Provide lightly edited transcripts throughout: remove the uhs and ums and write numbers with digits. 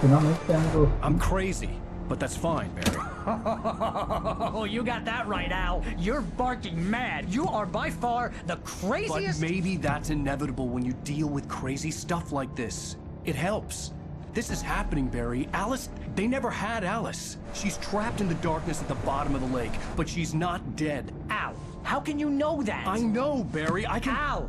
Finalmente temos I'm crazy, but that's fine, Barry. Oh, you got that right, Al. You're barking mad. You are by far the But craziest. maybe that's inevitable when you deal with crazy stuff like this. It helps. This is happening, Barry. Alice, they never had Alice. She's trapped in the darkness at the bottom of the lake, but she's not dead. Al, how can you know that? I know, Barry. I can... Al,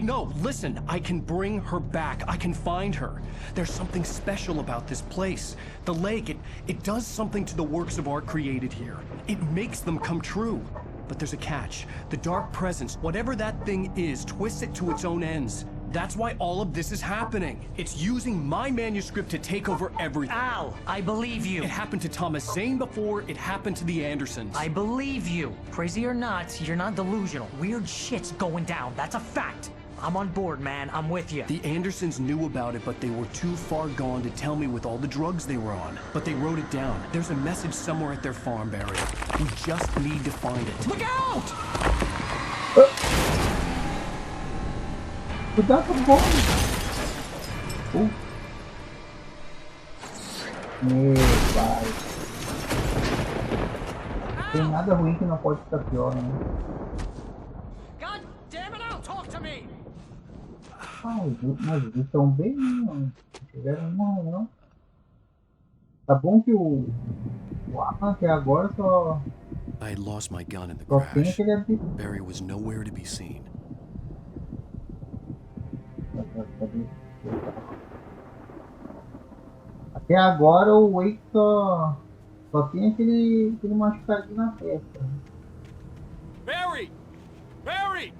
No, listen. I can bring her back. I can find her. There's something special about this place. The lake, it does something to the works of art created here. It makes them come true. But there's a catch. The dark presence, whatever that thing is, twists it to its own ends. That's why all of this is happening. It's using my manuscript to take over everything. Al, I believe you. It happened to Thomas Zane before, it happened to the Andersons. I believe you. Crazy or not, you're not delusional. Weird shit's going down. That's a fact. I'm on board, man. I'm with you. The Andersons knew about it, but they were too far gone to tell me with all the drugs they were on. But they wrote it down. There's a message somewhere at their farm, Barry. We just need to find it. Look out! Cuidado com o bom. Meu pai. Tem nada ruim que não pode ficar pior, né? God damn it, Al, talk to me! Mas eles estão bem, não tiveram uma, não. Tá bom que o Alan até agora só I had lost my gun in the tem crash. aquele Barry was nowhere to be seen. Até agora o Wake só tem aquele machucadinho na testa. Barry! Barry!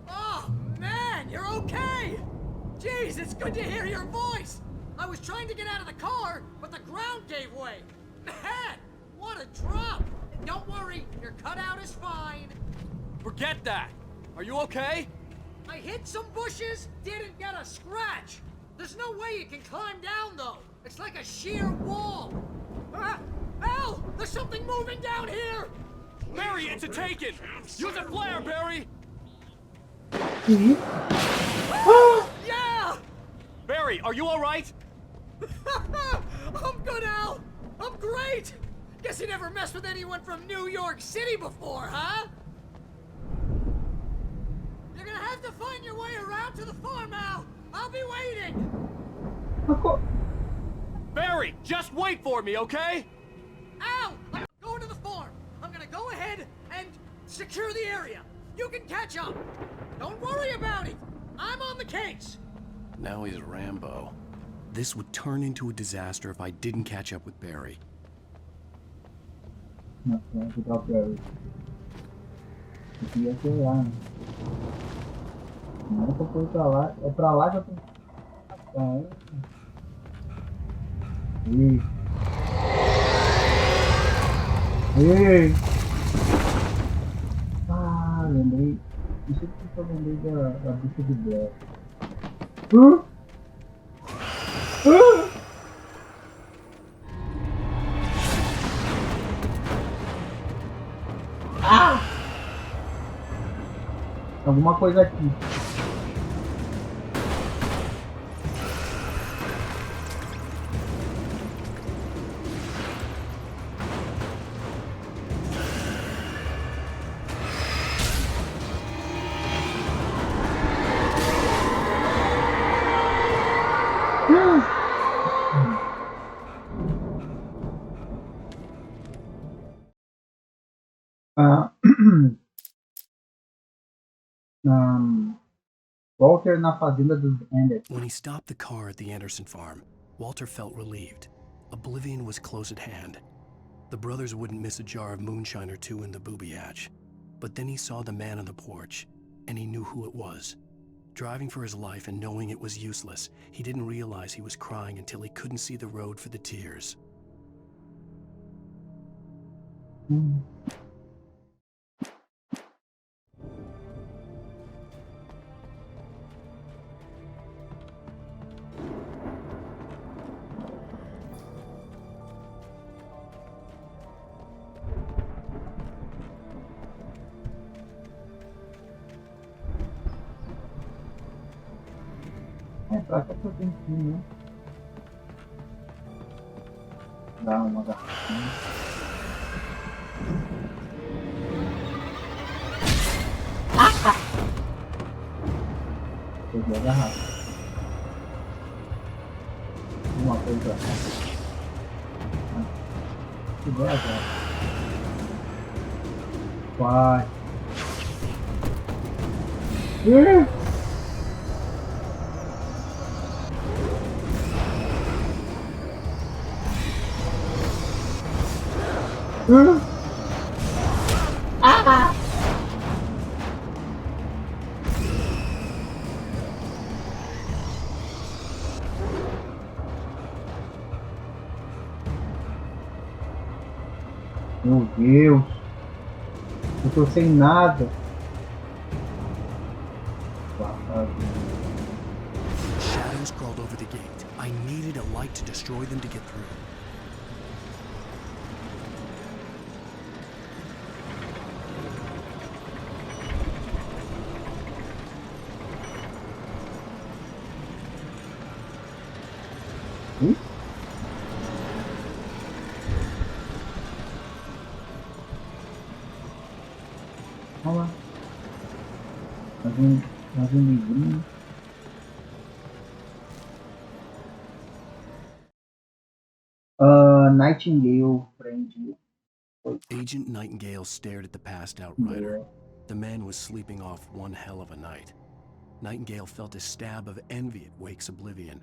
Oh, man, you're okay! Jeez, it's good to hear your voice! I was trying to get out of the car, but the ground gave way. Man, what a drop! Don't worry, your cutout is fine. Forget that! Are you okay? I hit some bushes, didn't get a scratch. There's no way you can climb down, though. It's like a sheer wall. Ah, Al, there's something moving down here! Barry, it's a taken! Use a flare, Barry! Yeah! Barry, are you alright? I'm good, Al. I'm great. Guess you never messed with anyone from New York City before, huh? You're gonna have to find your way around to the farm, Al. I'll be waiting. Barry, just wait for me, okay? Al, I'm going to the farm. I'm gonna go ahead and secure the area. You can catch up. Don't worry about it. I'm on the case. Now he's Rambo. This would turn into a disaster if I didn't catch up with Barry. Nossa, que próprio. Aqui ia ser lá, né? Não é que eu fui pra lá. É pra lá que eu tenho que passar. Ei! Ei! Ah, lembrei. Não sei porque eu lembrei da bicha de Blair. Ah! Alguma coisa aqui. Walter na fazenda dos Anderson. When he stopped the car at the Anderson farm, Walter felt relieved. Oblivion was close at hand. The brothers wouldn't miss a jar of moonshine or two in the booby hatch. But then he saw the man on the porch, and he knew who it was. Driving for his life and knowing it was useless, he didn't realize he was crying until he couldn't see the road for the tears. É, pra cá que eu tenho que ir, né? Dá uma garrafinha. Peguei a garrafa. Uma coisa. Peguei a garrafa. Vai. Meu Deus, eu tô sem nada. Shadows crawled over the gate. I needed a light to destroy them to get through. Olha lá. Mais um livrinho. Nightingale friend. Agent Nightingale stared at the passed out rider. The man was sleeping off one hell of a night. Nightingale felt a stab of envy at Wake's oblivion,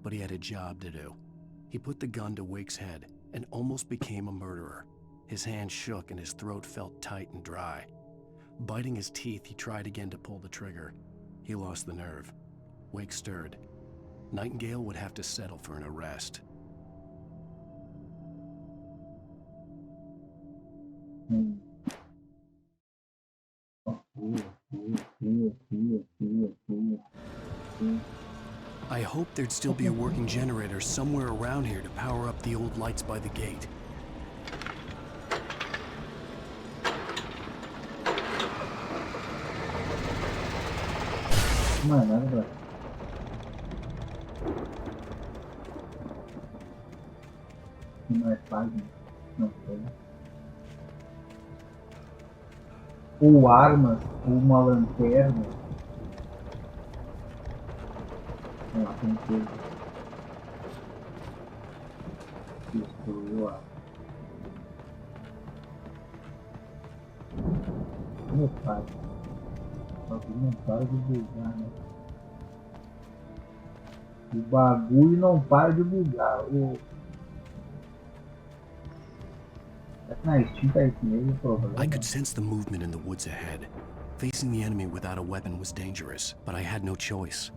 but he had a job to do. He put the gun to Wake's head and almost became a murderer. His hand shook and his throat felt tight and dry. Biting his teeth, he tried again to pull the trigger. He lost the nerve. Wake stirred. Nightingale would have to settle for an arrest. I hoped there'd still be a working generator somewhere around here to power up the old lights by the gate. Não é nada. Não é página. Não sei. Ou armas, ou uma lanterna. Sei lá, tem coisa. Destruiu a. Meu pai. Só que não para de bugar, né? O bagulho não para de bugar. Na Steam tá esse mesmo problema. I could sense the movement in the woods ahead. Facing the enemy without a weapon was dangerous, but I had no choice.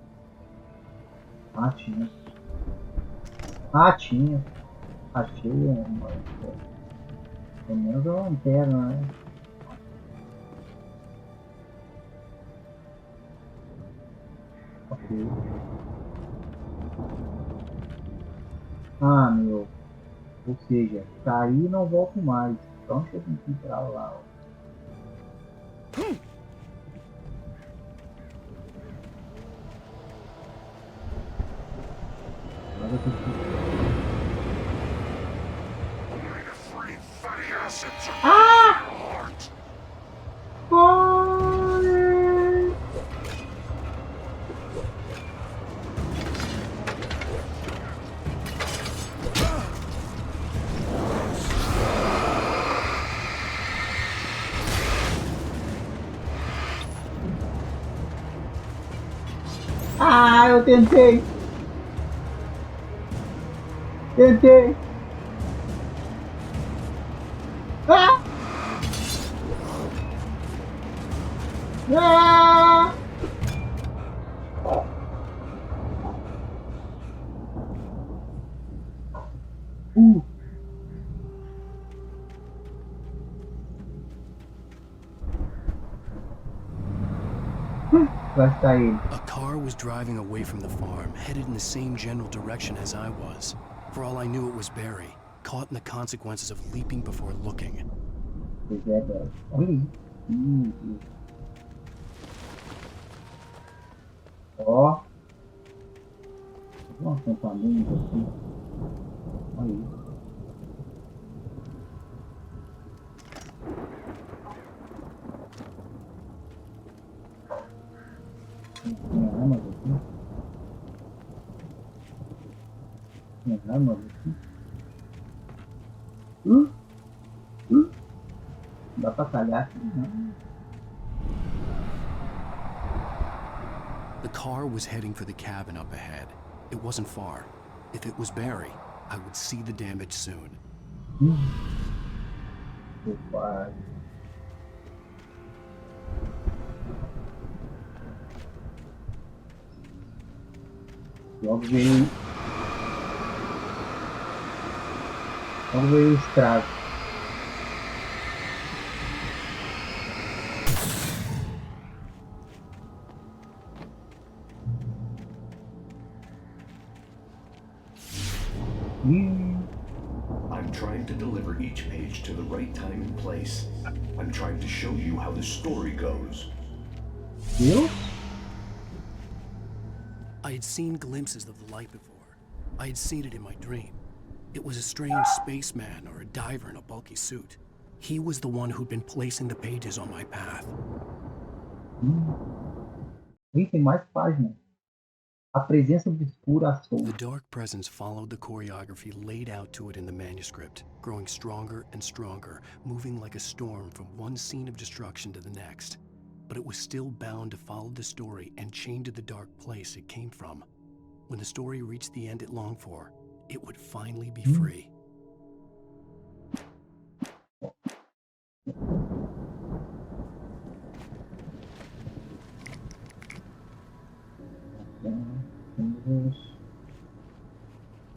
Ah, tinha. Achei uma. Pelo menos a lanterna, né? Ok. Ah, meu. Ou seja, caí e não volto mais. Então eu tenho que ir pra lá, ó. Agora eu tenho que... Ah! Corre! Ah, eu tentei! Tentei! Ah! Ah! Vai estar ele. A car was driving away from the farm, headed in the same general direction as I was. For all I knew, it was Barry, caught in the consequences of leaping before looking. Pois é, Barry. Olha aí. Ó. Um acampamento aqui. Olha isso. Ah, mano. Hum? Hum? Dá pra calhar aqui, não. The car was heading for the cabin up ahead. It wasn't far. If it was Barry, I would see the damage soon. Meu pai. Logo veio o estrago. I'm trying to deliver each page to the right time and place. I'm trying to show you how the story goes. Viu? I had seen glimpses of the light before. I had seen it in my dream. It was a strange spaceman or a diver in a bulky suit. He was the one who'd been placing the pages on my path. Tem mais páginas. A presença obscura assou. The dark presence followed the choreography laid out to it in the manuscript, growing stronger and stronger, moving like a storm from one scene of destruction to the next. But it was still bound to follow the story and chained to the dark place it came from. When the story reached the end it longed for, it would finally be free.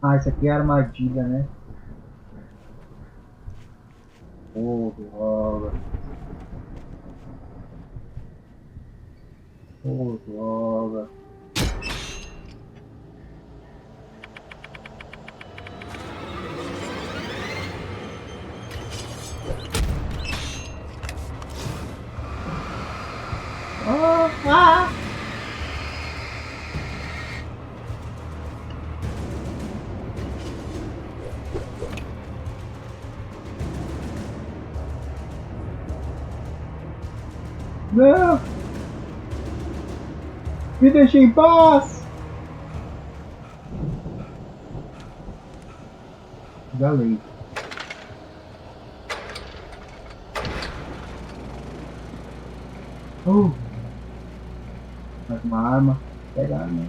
Ah, isso aqui é armadilha, né? Oh, droga. Oh, droga. Não! Me deixe em paz! Galei. Mais uma arma. Pegar, né?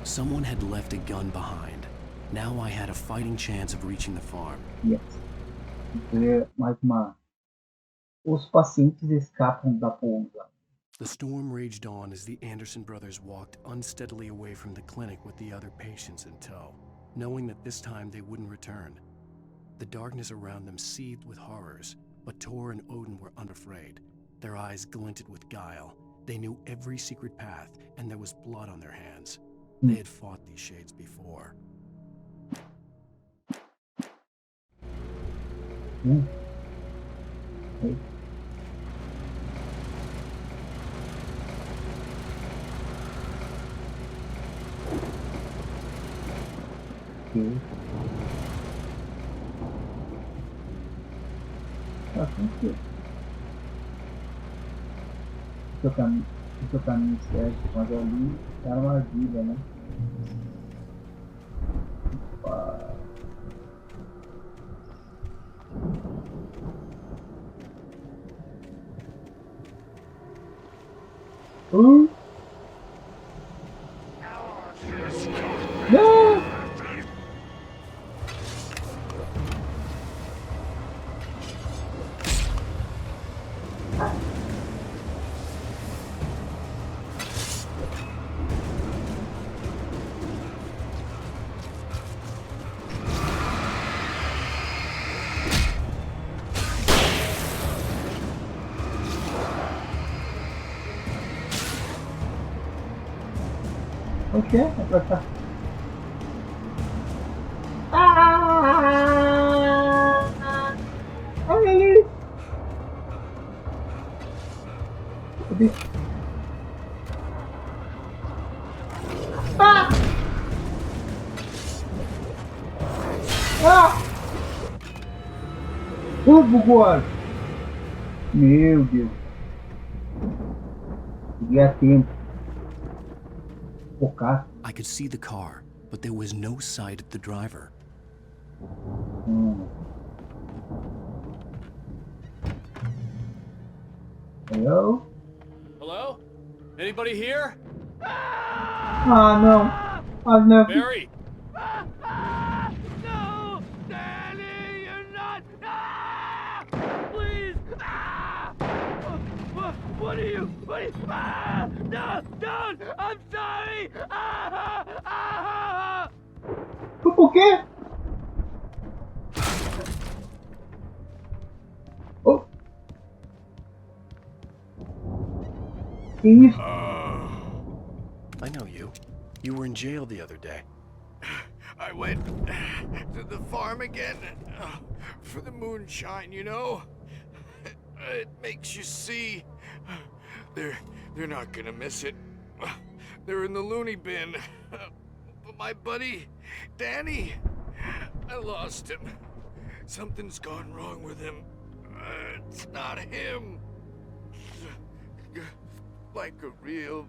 Someone had left a gun behind. Now I had a fighting chance of reaching the farm. Yes. Mais uma. Os pacientes escapam da pousa. The storm raged on as the Anderson brothers walked unsteadily away from the clinic with the other patients in tow, knowing that this time they wouldn't return. The darkness around them seethed with horrors, but Tor and Odin were unafraid. Their eyes glinted with guile. They knew every secret path, and there was blood on their hands. They had fought these shades before. Hey. Tá tranquilo. Esse é o caminho certo, mas ali é a armadilha, né? Opa. Não! O que é? É pra cá. Olha ali! Cadê? Bugou! Meu Deus! Cheguei a tempo. Focar. I could see the car, but there was no sight of the driver. Hello? Hello? Anybody here? Ah, não. I've never... Barry! No! Danny, you're not! Ah! Please! Ah! What are you? What are you? Ah! No! Don't! I'm sorry! Ah! Ah! Por quê? Oh! Que isso? I know you. You were in jail the other day. I went to the farm again for the moonshine, you know? It makes you see. They're not gonna miss it. They're in the loony bin. But my buddy, Danny, I lost him. Something's gone wrong with him. It's not him. Like a real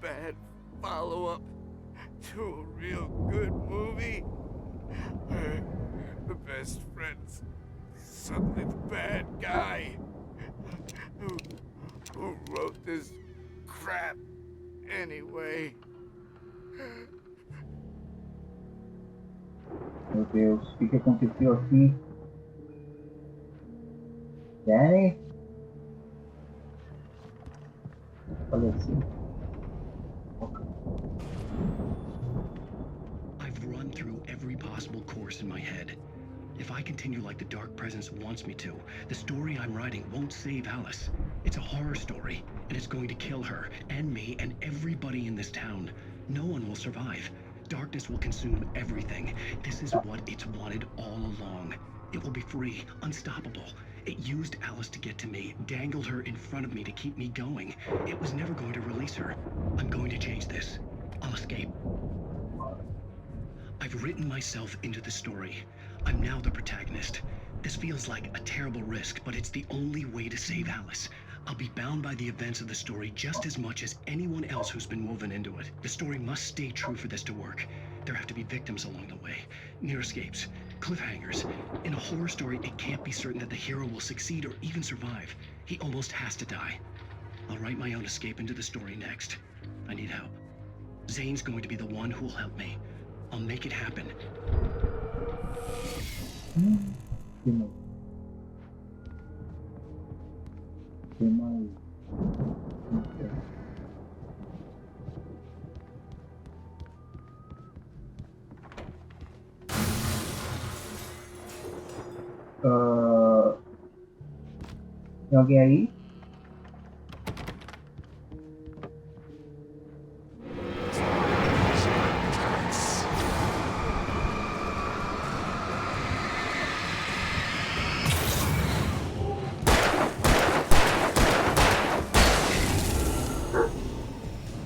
bad follow-up to a real good movie. The best friend's suddenly the bad guy. Who wrote this crap anyway? Meu Deus, o que aconteceu aqui? Danny? Faleceu. I've run through every possible course in my head. If I continue like the Dark Presence wants me to, the story I'm writing won't save Alice. It's a horror story, and it's going to kill her, and me, and everybody in this town. No one will survive. Darkness will consume everything. This is what it's wanted all along. It will be free, unstoppable. It used Alice to get to me, dangled her in front of me to keep me going. It was never going to release her. I'm going to change this. I'll escape. I've written myself into the story. I'm now the protagonist. This feels like a terrible risk, but it's the only way to save Alice. I'll be bound by the events of the story just as much as anyone else who's been woven into it. The story must stay true for this to work. There have to be victims along the way, near escapes, cliffhangers. In a horror story, it can't be certain that the hero will succeed or even survive. He almost has to die. I'll write my own escape into the story next. I need help. Zane's going to be the one who'll help me. I'll make it happen. Tem alguém aí?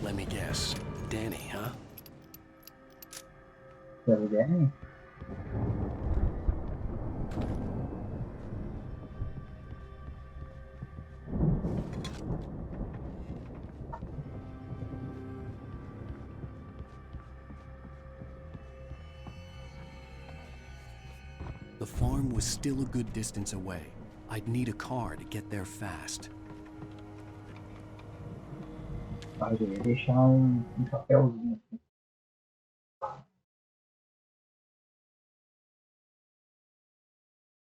Let me guess. Danny, huh? Quer ver Danny? The farm was still a good distance away. I'd need a car to get there fast. Ah, eu ia deixar um papelzinho aqui.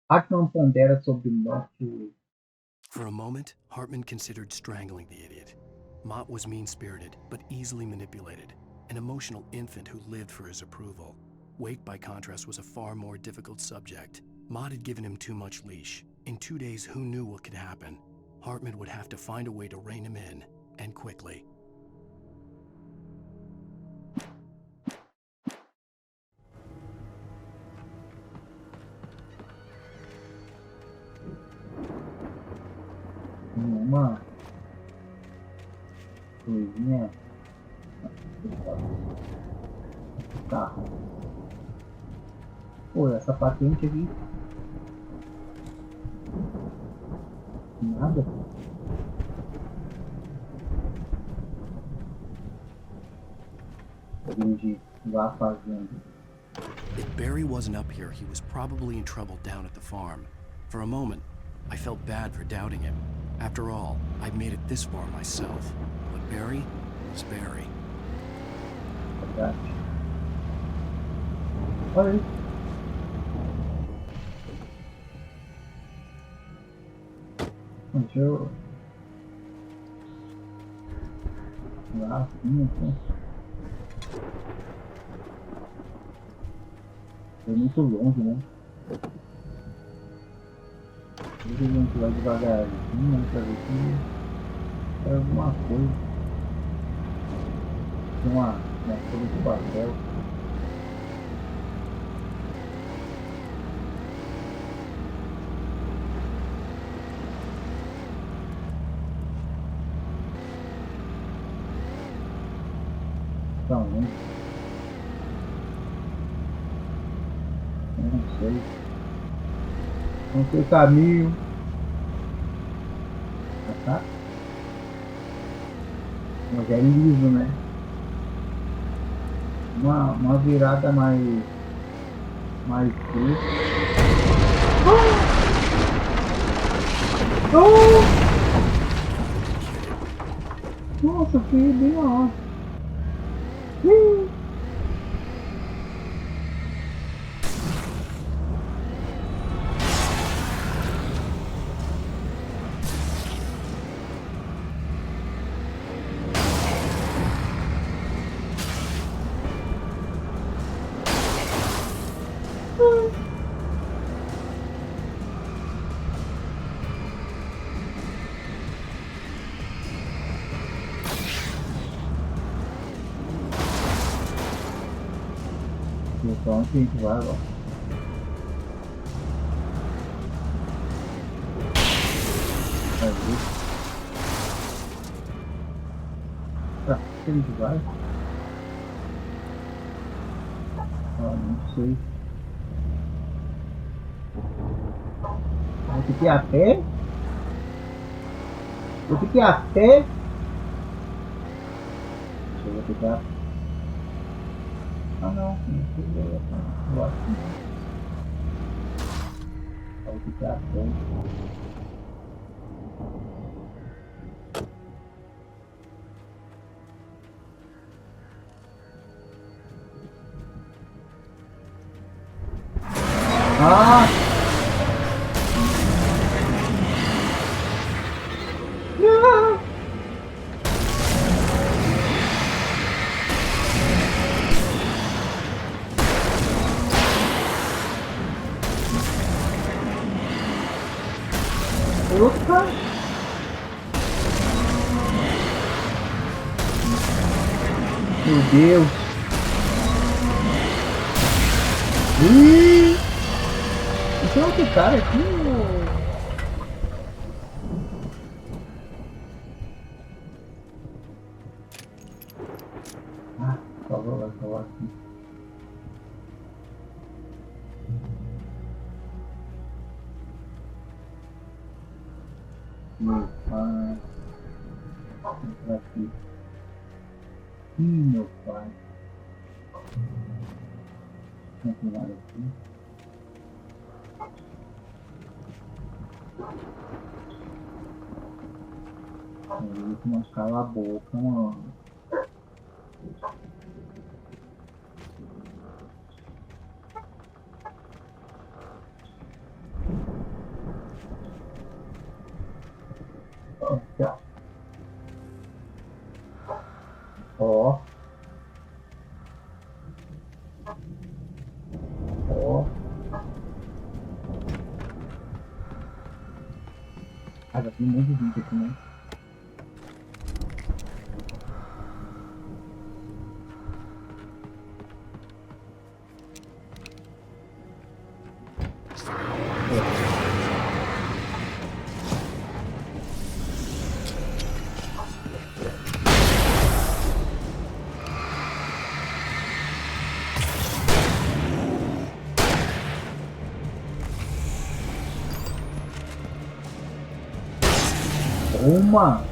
Hartman pondera sobre morte. For a moment, Hartman considered strangling the idiot. Mott was mean-spirited, but easily manipulated. An emotional infant who lived for his approval. Wake, by contrast, was a far more difficult subject. Mott had given him too much leash. In 2 days, who knew what could happen? Hartman would have to find a way to rein him in, and quickly. Uma coisinha. Carro. Pô, essa patente aqui. Nada. Dirigir. vá fazendo. If Barry wasn't up here, he was probably in trouble down at the farm. For a moment, I felt bad for doubting him. After all, I'd made it this far myself. But Barry was Barry. Verdade. Olha isso. Deixa eu... lá assim, assim. Foi muito longe, né? A gente vai devagarzinho, né? Pra ver se é alguma coisa. Tem uma folha de papel. Então, né? Eu não sei. Não sei o caminho. Tá? Mas é liso, né? Uma virada mais curta. Nossa, fui bem lá. Então a gente vai agora. Vai ver. Pra que a gente vai? Não sei. Vai ter que ir a pé? Vou ter que ir a pé? Deixa eu ver o que tá. Ah não, não sei eu acho que não. Vai ficar bem. Ah! Não! Opa! Meu Deus! Tem outro cara aqui. Ah, salvou, vai salvar aqui. Meu pai. Entra aqui. Meu pai. Não tem nada aqui. Mas cala a boca, mano. Ó. Ó. Ah, já tem um monte de gente aqui, né? Uma.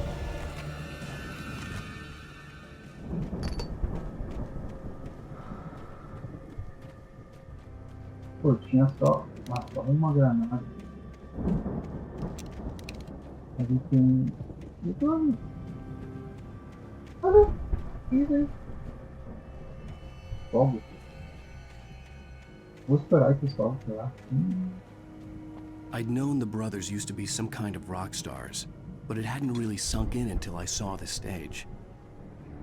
Pô, tinha só uma granada. Ali tem... Olha! Isso aí. Fogo. Vou estourar esse fogo, sei lá. I'd known the brothers used to be some kind of rock stars, but it hadn't really sunk in until I saw the stage.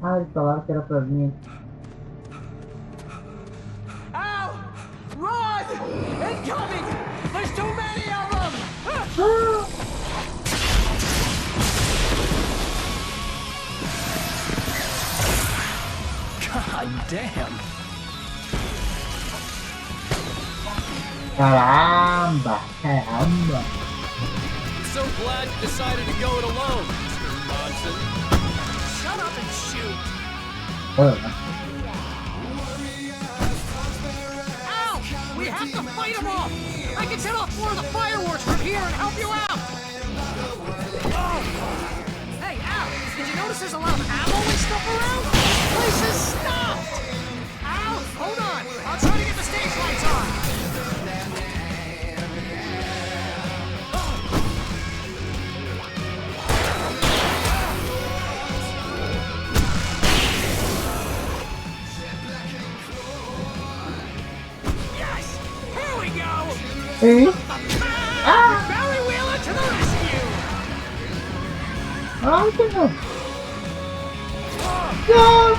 Ah, eles falaram que era pra vir. Ow! Run! Incoming! There's too many of them! God damn! Caramba! I'm so glad you decided to go it alone, Mr. Monson. Shut up and shoot! Olha, Ow! We have to fight them off! I can set off more of the fireworks from here and help you out! Oh. Hey, Al! Did you notice there's a lot of ammo and stuff around? This place is stopped! Al, hold on! I'll try to get the stage lights on! Yes! Here we go! ei! Barry Wheeler to the rescue! Ai, que não! Não!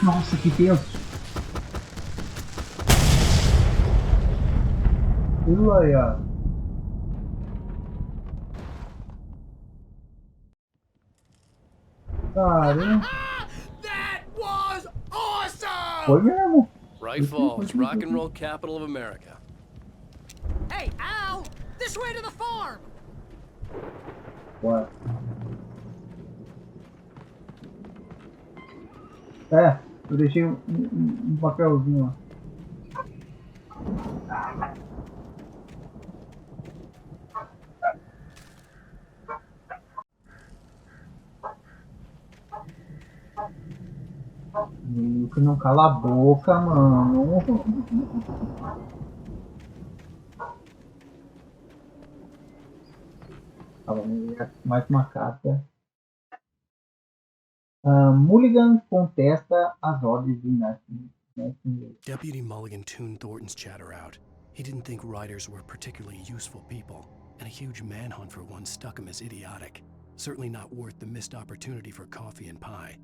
Nossa, que tenso! Aí, ó. Caramba! That was awesome! Foi mesmo! Bright Falls, rock and roll capital of America. Hey, Al! This way to the farm! Bora. É, eu deixei um papelzinho lá. Que não cala a boca, mano. Mais uma carta. Mulligan contesta as ordens de Nathan. Deputy Mulligan tuned Thornton's chatter out. He didn't think riders were particularly useful people, and a huge manhunt for one struck him as idiotic. Certainly not worth the missed opportunity for coffee and pie.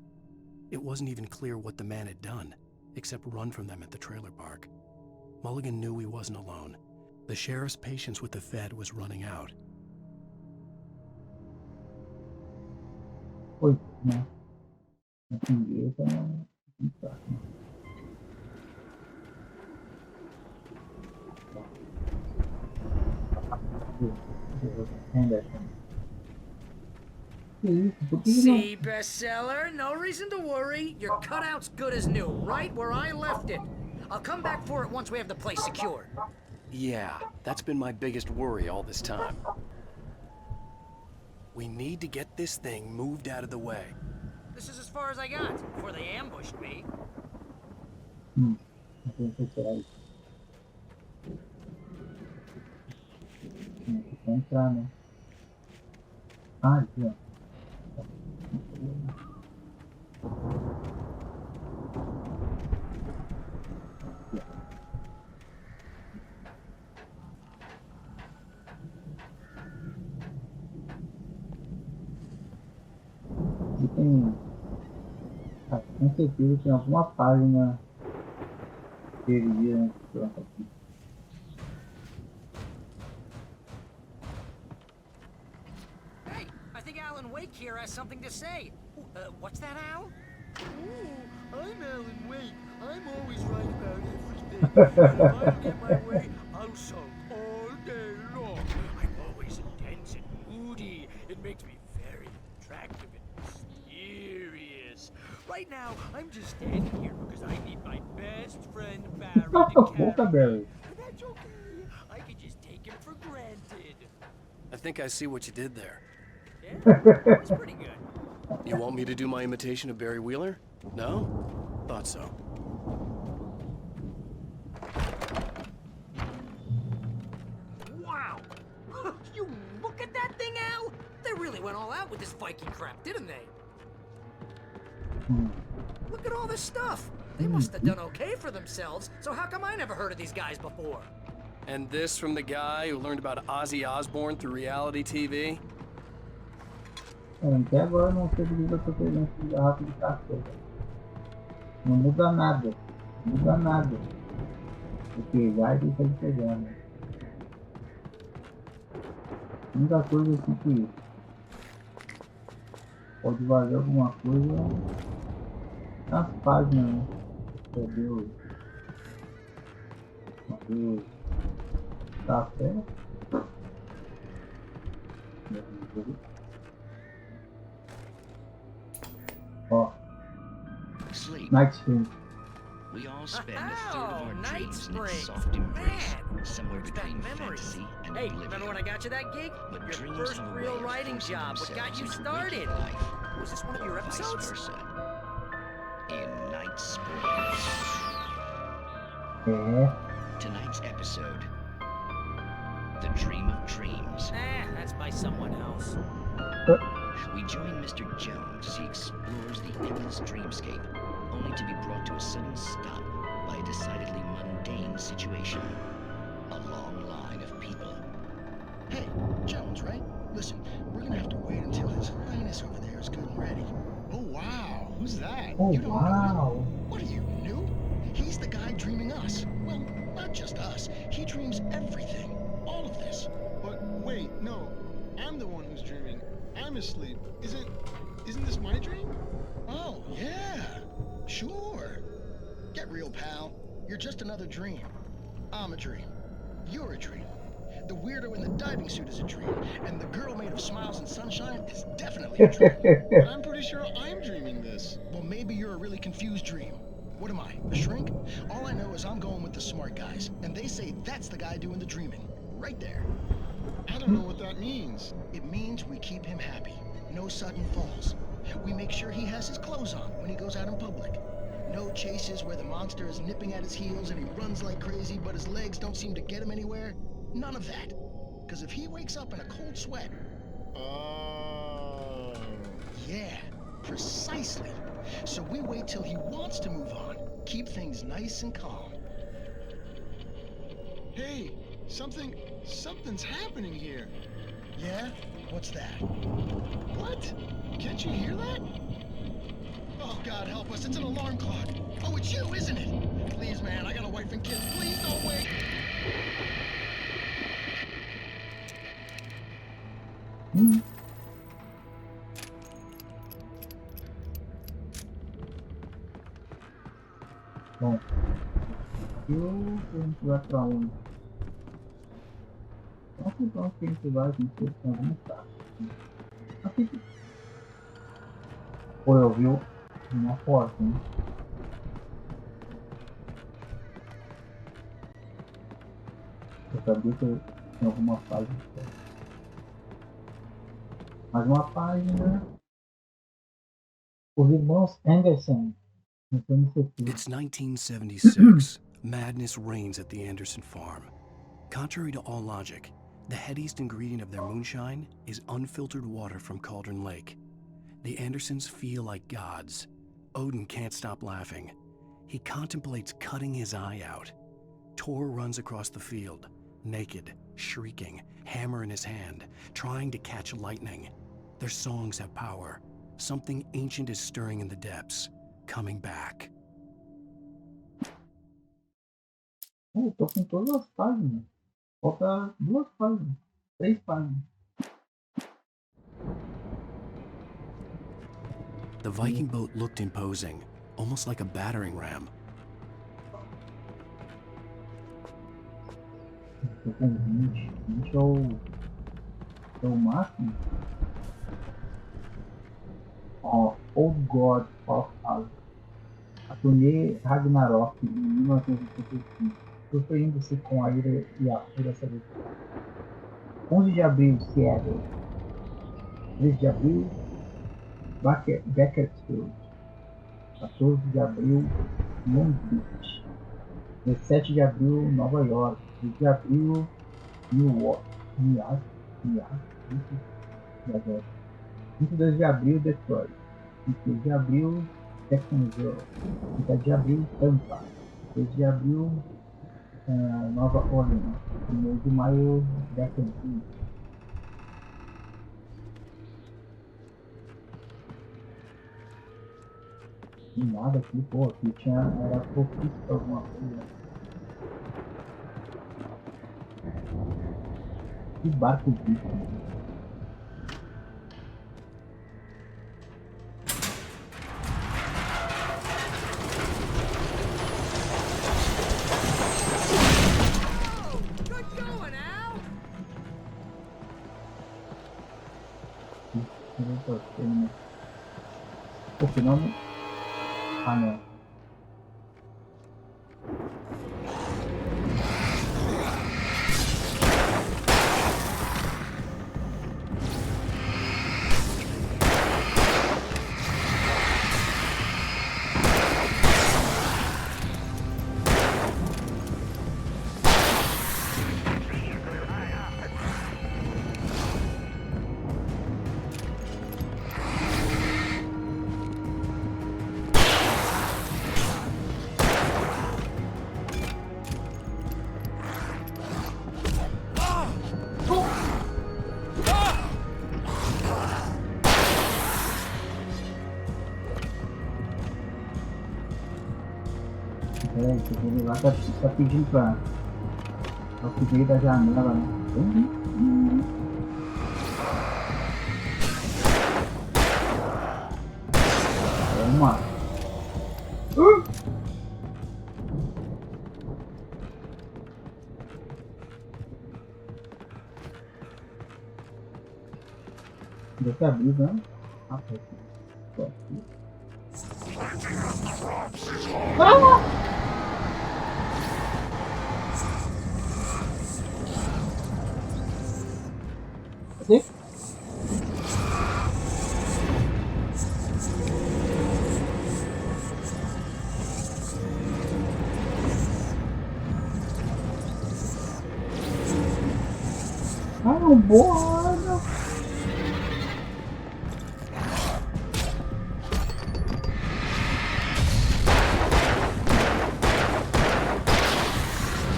It wasn't even clear what the man had done, except run from them at the trailer park. Mulligan knew he wasn't alone. The sheriff's patience with the Fed was running out. Pois, né? See, bestseller, no reason to worry. Your cutout's good as new, right where I left it. I'll come back for it once we have the place secured. Yeah, that's been my biggest worry all this time. We need to get this thing moved out of the way. This is as far as I got before they ambushed me. Entrar, né? Ah, aqui, ó. E tem... Ah, com certeza tem alguma página teria pronto aqui. Hey, I think Alan Wake here has something to say. What's that, Al? Oh, I'm Alan Wake. I'm always right about everything. If I get my way, I'll sulk all day long. I'm always intense and moody. It makes me very attractive. Right now, I'm just standing here because I need my best friend Barry to Cala a boca, carry me. Barry. And that's okay. I can just take him for granted. I think I see what you did there. Yeah, that's pretty good. You want me to do my imitation of Barry Wheeler? No? Thought so. Wow! You look at that thing, Al! They really went all out with this Viking crap, didn't they? Look at all this stuff. They must have done okay for themselves, so how come I never heard of these guys before? And this from the guy who learned about Ozzy Osbourne through reality TV? Até agora eu não sei do que eu tô pegando esse garrafa de café. Não muda nada. Não muda nada. Vou pegar e deixar ele pegar, né? A única coisa assim que pode valer alguma coisa nas páginas, né? Cadê o café? Ó, Sleep. Night Stream. We all spend a third of our Night dreams in its Springs. soft embrace, Man, somewhere where's that between memory? fantasy and Hey, oblivion. remember when I got you that gig? But Your dreams first have a way real of writing forcing job. What got themselves you into started? waking life, Was this one of your or vice episodes? versa. In Night Springs. É, Tonight's episode, The Dream of Dreams. That's by someone else. We join Mr. Jones as he explores the endless dreamscape, only to be brought to a sudden stop by a decidedly mundane situation. A long line of people. Hey, Jones, right? Listen, we're gonna have to wait until his highness over there is good and ready. Oh, wow. Who's that? oh You don't know uau! him? What are you, new? He's the guy dreaming us. Well, not just us. He dreams everything. All of this. But wait, no. I'm the one who's dreaming. I'm asleep. Isn't this my dream? Oh, yeah. Sure. Get real, pal. You're just another dream. I'm a dream. You're a dream. The weirdo in the diving suit is a dream. And the girl made of smiles and sunshine is definitely a dream. But I'm pretty sure I'm dreaming this. Well, maybe you're a really confused dream. What am I, a shrink? All I know is I'm going with the smart guys, and they say that's the guy doing the dreaming. Right there. I don't know what that means. It means we keep him happy. No sudden falls. We make sure he has his clothes on when he goes out in public. No chases where the monster is nipping at his heels and he runs like crazy, but his legs don't seem to get him anywhere. None of that. Because if he wakes up in a cold sweat... Oh. Yeah, precisely. So we wait till he wants to move on. Keep things nice and calm. Hey, something's happening here. Yeah? What's that? What? Can't you hear that? Oh, God help us, it's an alarm clock. Oh, it's you, isn't it? Please, man, I got a wife and kids. Please don't wait. Bom, eu a gente vai pra onde? Então, então que a gente vai, a gente tem algum carro. Aqui. Pô, eu vi uma porta, né? Eu sabia que eu tinha alguma página. Mais uma página. Os irmãos Anderson. It's 1976. Madness reigns at the Anderson farm. Contrary to all logic, the headiest ingredient of their moonshine is unfiltered water from Cauldron Lake. The Andersons feel like gods. Odin can't stop laughing. He contemplates cutting his eye out. Tor runs across the field, naked, shrieking, hammer in his hand, trying to catch lightning. Their songs have power. Something ancient is stirring in the depths, coming back. Eu tô com todas as páginas. Falta 2 páginas. 3 páginas. The Viking boat looked imposing, almost like a battering ram. Tô com 20. 20 é o máximo. Ó, Old God of Us. turnê Ragnarok em 1985, surpreende-se com a ira e a fúria celestial. 11 de abril, Seattle. 3 de abril, Bakersfield. 14 de abril, Long Beach. 17 de abril, Nova York. 3 de abril, New York. 22 de abril, Detroit. 23 de abril, Jacksonville. 27 de abril, Tampa. 3 de abril, Nova Orleans. 1 de maio, Jacksonville. De nada aqui, pô, aqui era pouquíssimo alguma coisa. Que barco bicho, né? Pô, final não. Ah, não. Ele lá tá pedindo pra subir da janela, né? Toma! Deve ter abrido, né? Ah, pô. Cadê? Ah, um bordo!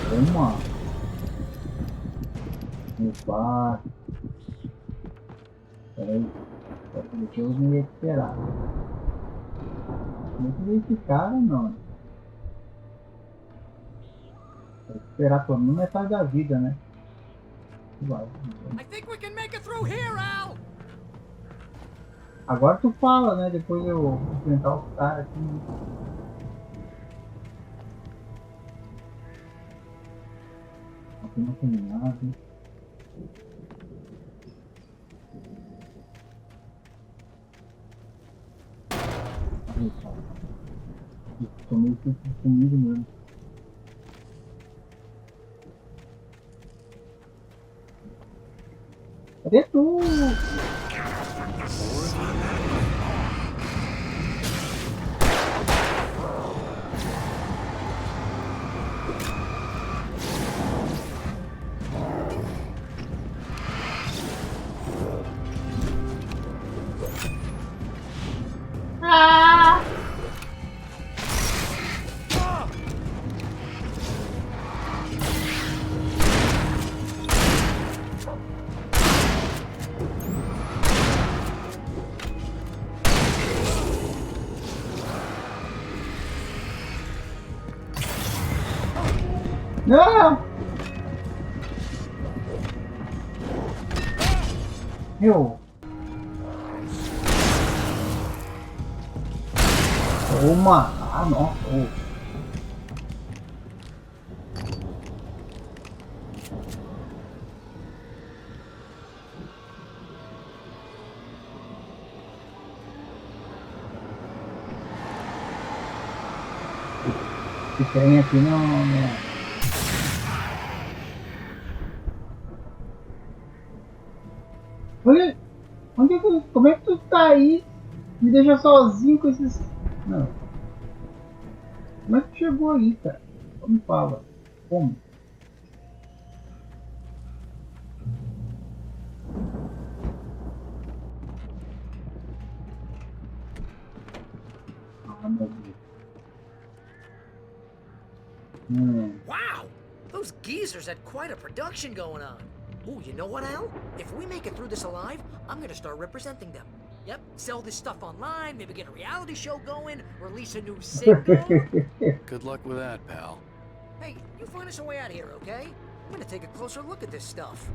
Toma! Meu pai! Peraí, porque eu não ia esperar. Não ia esse cara, não. Vou esperar pelo menos metade da vida, né? Vai. Agora tu fala, né? Depois eu enfrentar os caras aqui. Aqui não tem nada. Tô meio que comigo mesmo. Cadê tu? Não! Eu. Toma! Ah, nossa! Oh. Esse trem aqui não é. Olha, como é que tu tá aí? Me deixa sozinho com esses. Não. Como é que tu chegou aí, cara? Como fala? Como? Ah, meu Deus. Wow! Those geezers had quite a production going on. Ooh, you know what, Al? If we make it through this alive, I'm gonna start representing them. Yep, sell this stuff online, maybe get a reality show going, release a new sitcom. Good luck with that, pal. Hey, you find us a way out of here, okay? I'm gonna take a closer look at this stuff.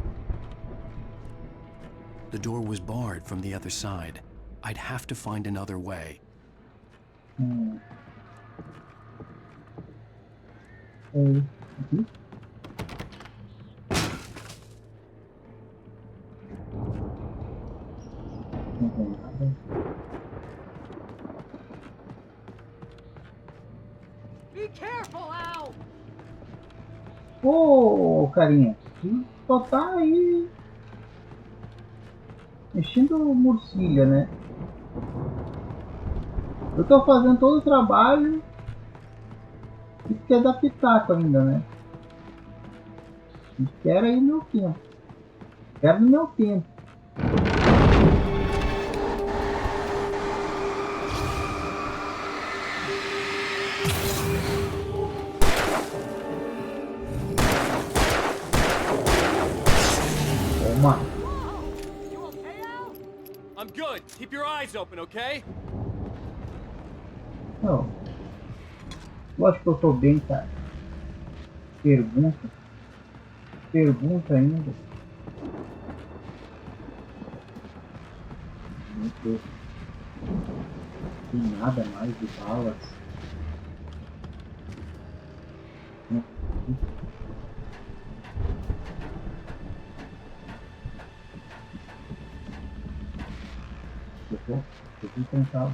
The door was barred from the other side. I'd have to find another way. Aqui? Não tem nada. Be careful, Al! Ô, carinha, tu só tá aí mexendo morcilha, né? Eu tô fazendo todo o trabalho e tu quer dar pitaco ainda, né? Espera aí o meu tempo. Espera no meu tempo. Toma. You okay, Al? I'm good. Keep your eyes open, okay? Não. Lógico que eu tô bem, cara. Pergunta. Pergunta ainda. Meu Deus. Não tem nada mais de balas. Não. Eu vou tentar.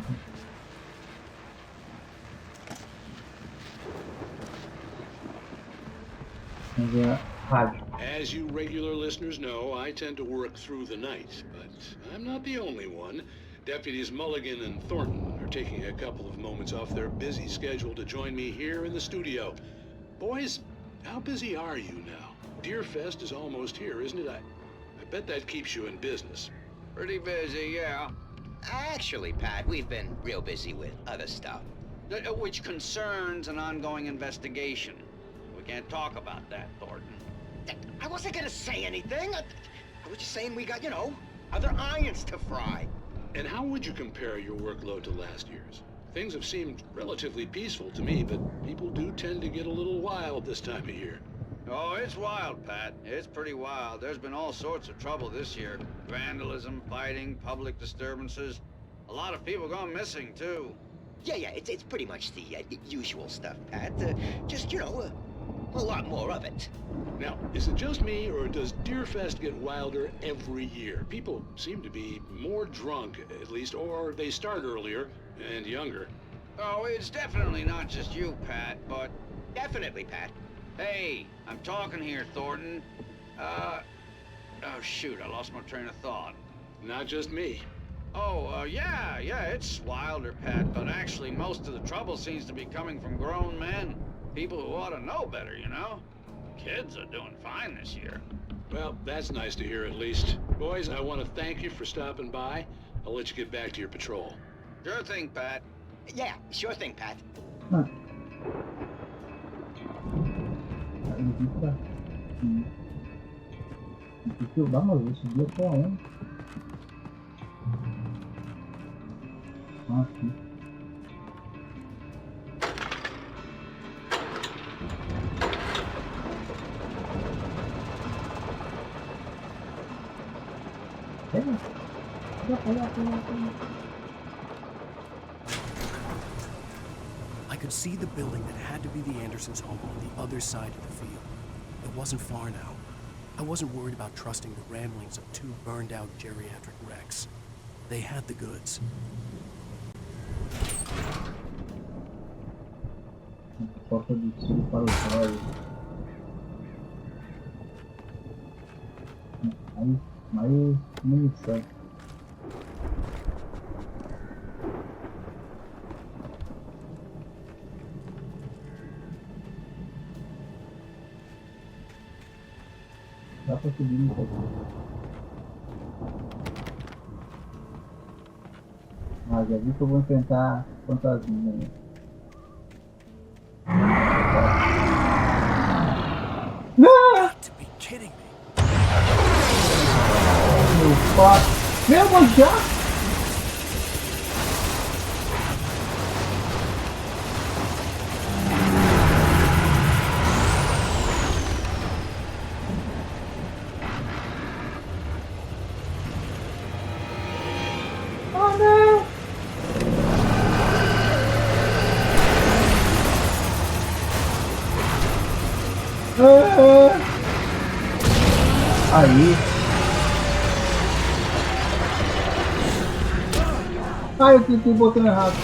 As you regular listeners know, I tend to work through the night, but I'm not the only one. Deputies Mulligan and Thornton are taking a couple of moments off their busy schedule to join me here in the studio. Boys, how busy are you now? Deerfest is almost here, isn't it? I bet that keeps you in business. Pretty busy, yeah. Actually, Pat, we've been real busy with other stuff, which concerns an ongoing investigation. We can't talk about that, Thornton. I wasn't gonna say anything. I was just saying we got, you know, other irons to fry. And how would you compare your workload to last year's? Things have seemed relatively peaceful to me, but people do tend to get a little wild this time of year. Oh, it's wild, Pat. It's pretty wild. There's been all sorts of trouble this year. Vandalism, fighting, public disturbances. A lot of people gone missing, too. Yeah, it's pretty much the usual stuff, Pat. Just, you know, a lot more of it. Now, is it just me, or does Deerfest get wilder every year? People seem to be more drunk, at least, or they start earlier and younger. Oh, it's definitely not just you, Pat, but... Definitely, Pat. Hey, I'm talking here, Thornton. Oh, shoot, I lost my train of thought. Not just me. Oh, yeah, it's wilder, Pat, but actually most of the trouble seems to be coming from grown men. People who ought to know better, you know? Kids are doing fine this year. Well, that's nice to hear at least. Boys, I want to thank you for stopping by. I'll let you get back to your patrol. Sure thing, Pat. Yeah, sure thing, Pat. Vamos ver, subir até onde? Aqui. I could see the building that had to be the Andersons' home on the other side of the field. It wasn't far now. I wasn't worried about trusting the ramblings of two burned-out geriatric wrecks. They had the goods. Falta de tiro para os olhos. Mais munição. Dá pra subir um pouco. Ah, já vi que eu vou enfrentar fantasminha. Não! Meu pai! Meu, mas já? Oh, não! Aí. Ah, eu cliquei o botão errado.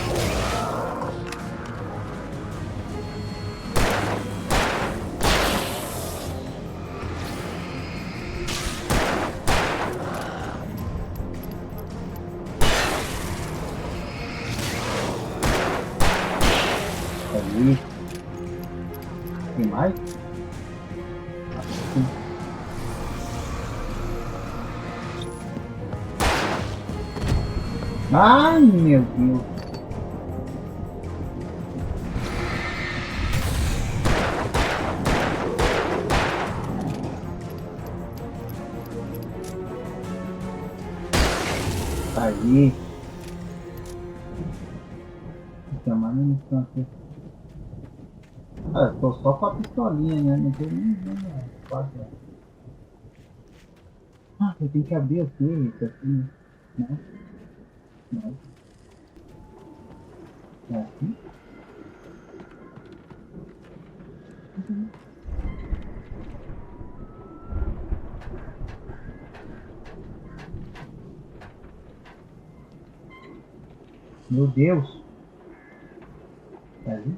Aí. Tem mais? Ai, meu Deus. Aí. Tem mais munição aqui. Ah, tô só com a pistolinha, né? Não tem nem quase. Ah, eu tenho que abrir aqui, isso aqui, né? Não. É assim? Meu Deus! Tá aí?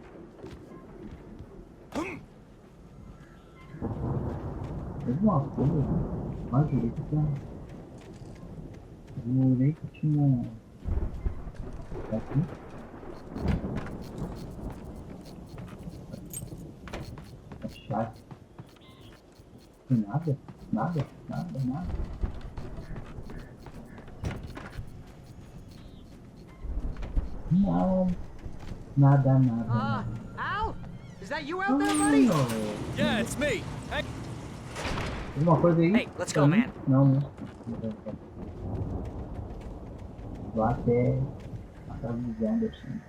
Teve uma coisa mais direito que eu jurei que tinha. Aqui? É chato. Tem nada? Nada? Nada? Nada? Não. Nada, nada. Al? Is that you out there, buddy? Yeah, it's me. Hey. Tem uma coisa aí? Hey, let's go, man. Não, né? Lá até a casa do Anderson.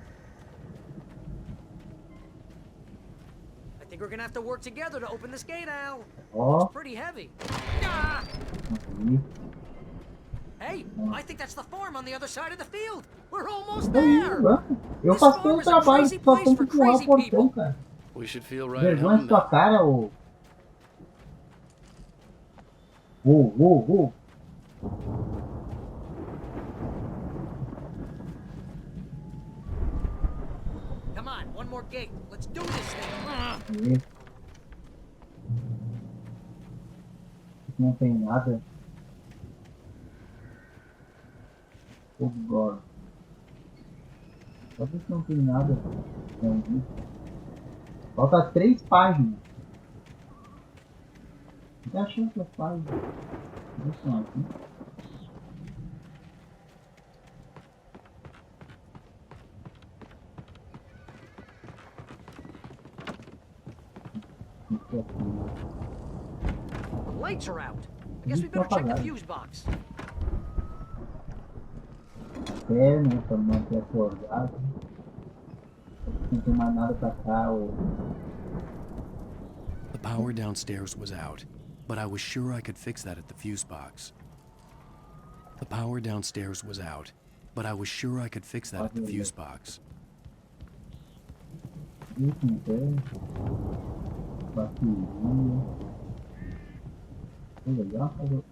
I think we're gonna have to work together to open this gate, Al. Ó. It's pretty heavy. Ah! Aqui. Hey, I think that's the farm on the other side of the field. We're almost Aí, there. mano. Eu faço todo o trabalho, só tem que empurrar o portão, cara. We should feel right at Vergonha home na sua now. cara, ô. Ô. Come on, one more gate. Let's do this thing. Aqui. Não tem nada. Oh, God. Só que não tem nada. Não, falta 3 páginas. Não achei essas páginas. Deixa aqui. Isso aqui. The lights are out. I guess we better check the fuse box. Né, pra manter acordado. Não tem mais nada pra cá. The power downstairs was out, but I was sure I could fix that at the fuse box. The power downstairs was out, but I was sure I could fix that at the fuse box. Isso, não tem. Bateria. Foi legal fazer.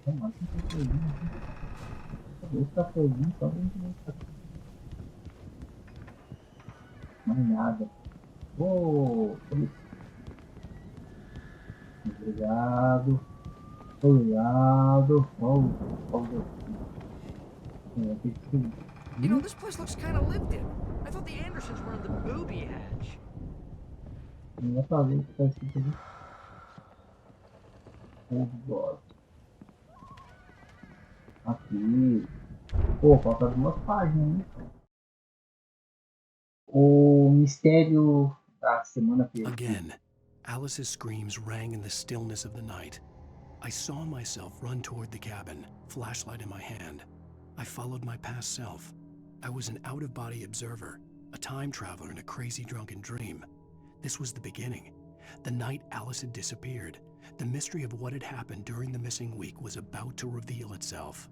Vamos lá, tem cafezinho aqui. Cadê esse cafezinho? Só dentro desse café. Mais nada. Oh, obrigado. Obrigado. You know, this place looks kind of lived in. I thought the Andersons were on the booby hatch. Não vai fazer que tá escrito ali. Old God. Aqui. Pô, falta 2 páginas, hein? O mistério da semana perdida. Again, Alice's screams rang in the stillness of the night. I saw myself run toward the cabin, flashlight in my hand. I followed my past self. I was an out-of-body observer, a time traveler in a crazy drunken dream. This was the beginning. The night Alice had disappeared. The mystery of what had happened during the missing week was about to reveal itself.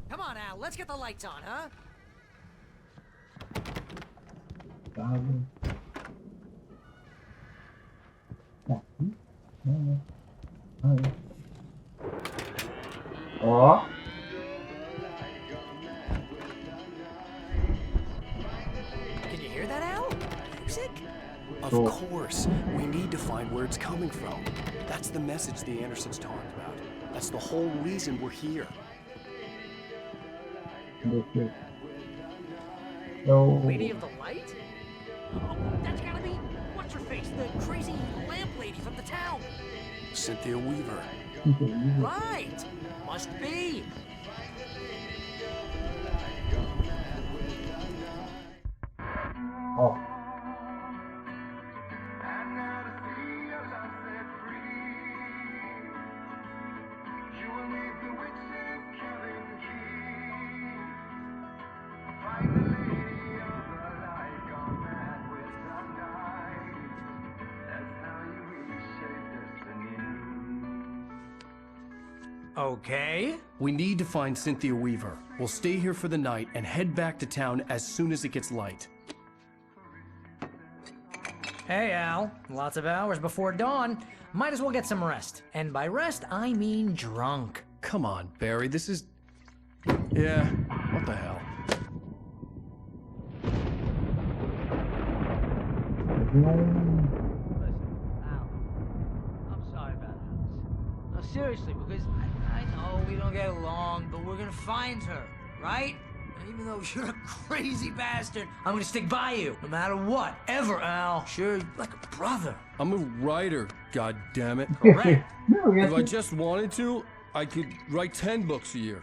Come on, Al, let's get the lights on, huh? Ó. Can you hear that, Al? Music? Of course. We need to find where it's coming from. That's the message the Andersons talked about. That's the whole reason we're here. Lady of the Light? Oh, that's gotta be what's-her-face, the crazy lamp lady from the town. Cynthia Weaver. Right! Must be. Ó. Okay. We need to find Cynthia Weaver. We'll stay here for the night and head back to town as soon as it gets light. Hey, Al. Lots of hours before dawn. Might as well get some rest. And by rest, I mean drunk. Come on, Barry, this is... Yeah, what the hell? I'm sorry about Alice. No, seriously, because I know we don't get along, but we're gonna find her, right? And even though you're a crazy bastard, I'm gonna stick by you, no matter what, ever, Al. Sure, like a brother. I'm a writer, goddammit. Correct. If I just wanted to, I could write 10 books a year.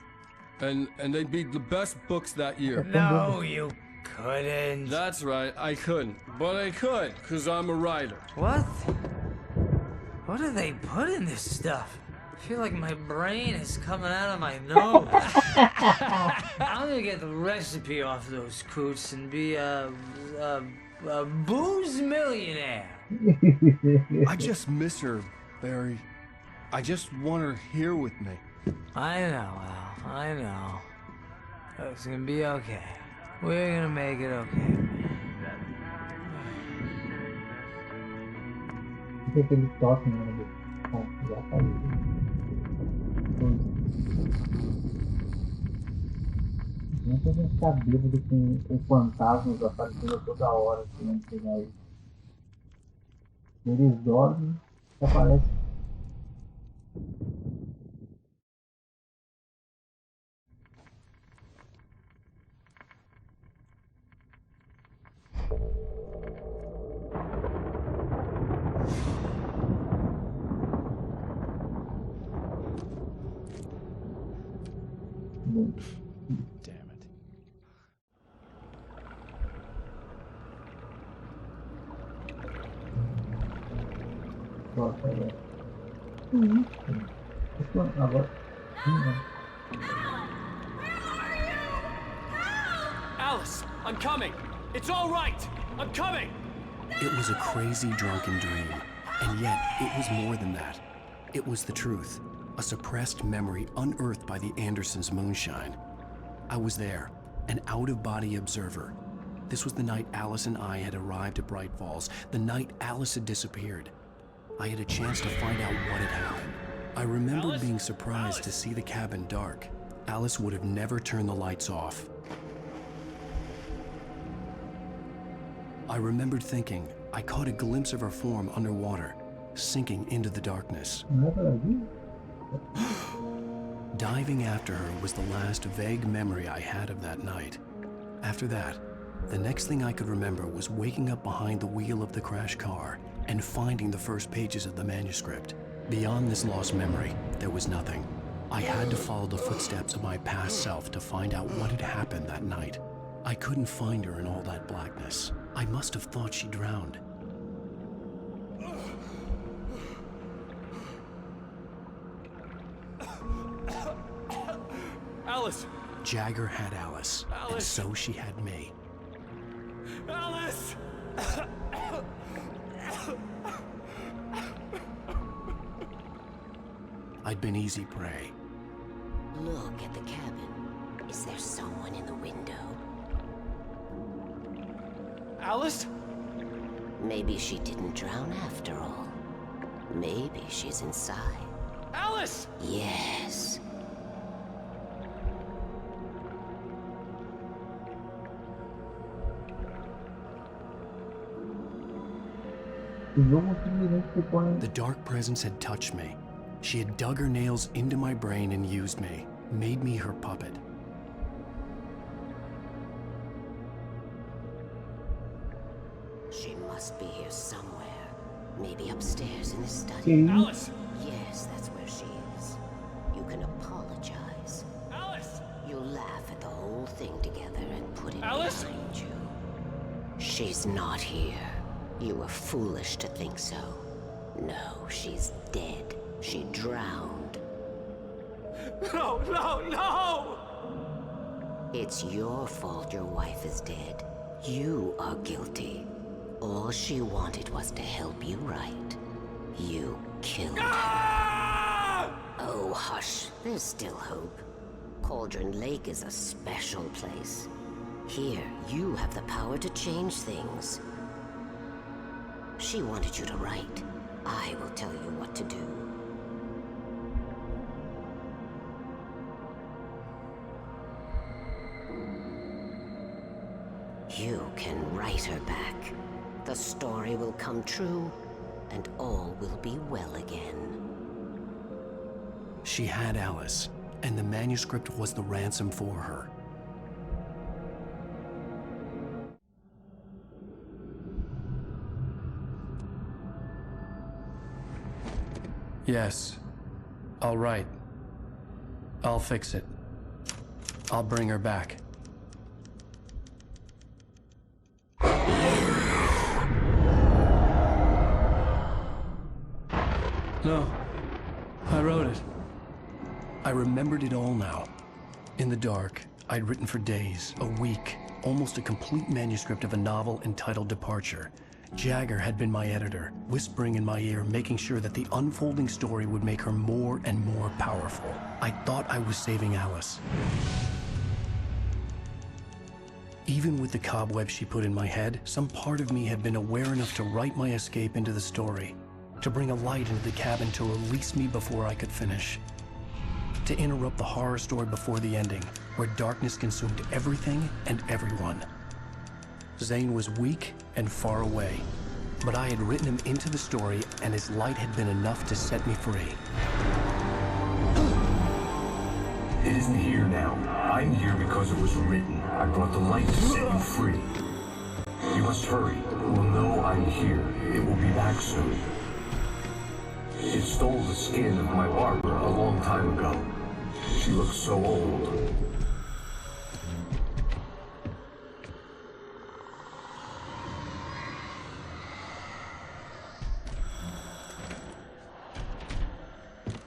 And they'd be the best books that year. No, you couldn't. That's right, I couldn't. But I could, because I'm a writer. What? What do they put in this stuff? I feel like my brain is coming out of my nose. I'm gonna get the recipe off those coots and be a booze millionaire. I just miss her, Barry. I just want her here with me. I know, Al. I know. It's gonna be okay. We're gonna make it okay. Não sei se eles tocam, né? Bom, já falei. Não tem que ficar bêbado com fantasmas aparecendo toda hora, assim, antes de chegar aí. Eles dormem e aparecem. Damn it. Nossa, agora. Agora. Alice, I'm coming. It's all right. I'm coming. It was a crazy drunken dream, and yet it was more than that. It was the truth, a suppressed memory unearthed by the Andersons' moonshine. I was there, an out-of-body observer. This was the night Alice and I had arrived at Bright Falls, the night Alice had disappeared. I had a chance to find out what had happened. I remembered being surprised to see the cabin dark. Alice would have never turned the lights off. I remembered thinking I caught a glimpse of her form underwater, sinking into the darkness. Diving after her was the last vague memory I had of that night. After that, the next thing I could remember was waking up behind the wheel of the crashed car and finding the first pages of the manuscript. Beyond this lost memory, there was nothing. I had to follow the footsteps of my past self to find out what had happened that night. I couldn't find her in all that blackness. I must have thought she drowned. Alice! Jagger had Alice, and so she had me. Alice! I'd been easy prey. Look at the cabin. Is there someone in the window? Alice? Maybe she didn't drown after all. Maybe she's inside. Alice! Yes. The dark presence had touched me. She had dug her nails into my brain and used me, made me her puppet. She must be here somewhere. Maybe upstairs in the study. Alice! Yes, that's where she is. You can apologize. Alice! You'll laugh at the whole thing together and put it Alice? behind you. She's not here. You were foolish to think so. No, she's dead. She drowned. No, no, no! It's your fault your wife is dead. You are guilty. All she wanted was to help you right. You killed her. Oh, hush. There's still hope. Cauldron Lake is a special place. Here, you have the power to change things. She wanted you to write. I will tell you what to do. You can write her back. The story will come true, and all will be well again. She had Alice, and the manuscript was the ransom for her. Yes. All right. I'll fix it. I'll bring her back. No. I wrote it. I remembered it all now. In the dark, I'd written for days, a week, almost a complete manuscript of a novel entitled Departure. Jagger had been my editor, whispering in my ear, making sure that the unfolding story would make her more and more powerful. I thought I was saving Alice. Even with the cobwebs she put in my head, some part of me had been aware enough to write my escape into the story, to bring a light into the cabin to release me before I could finish, to interrupt the horror story before the ending, where darkness consumed everything and everyone. Zane was weak and far away, but I had written him into the story, and his light had been enough to set me free. It isn't here now. I'm here because it was written. I brought the light to set you free. You must hurry. It will know I'm here. It will be back soon. It stole the skin of my Barbara a long time ago. She looks so old.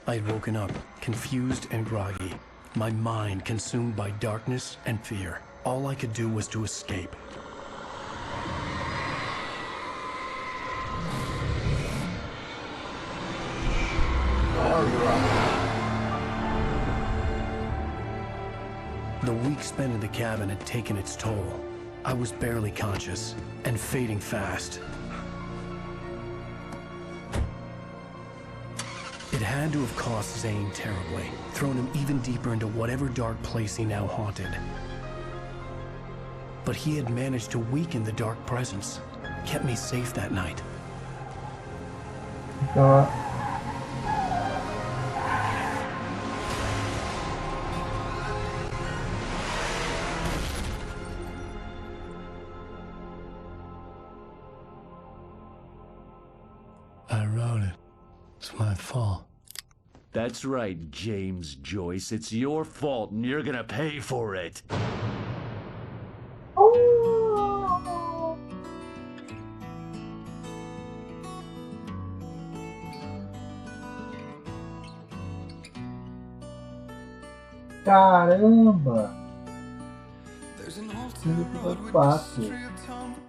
I had woken up, confused and groggy, my mind consumed by darkness and fear. All I could do was to escape. The week spent in the cabin had taken its toll. I was barely conscious, and fading fast. had to have cost Zane terribly, thrown him even deeper into whatever dark place he now haunted. But he had managed to weaken the dark presence, kept me safe that night. I wrote it. It's my fault. That's right, James Joyce. It's your fault, and you're gonna pay for it. Caramba! Esse episódio 4.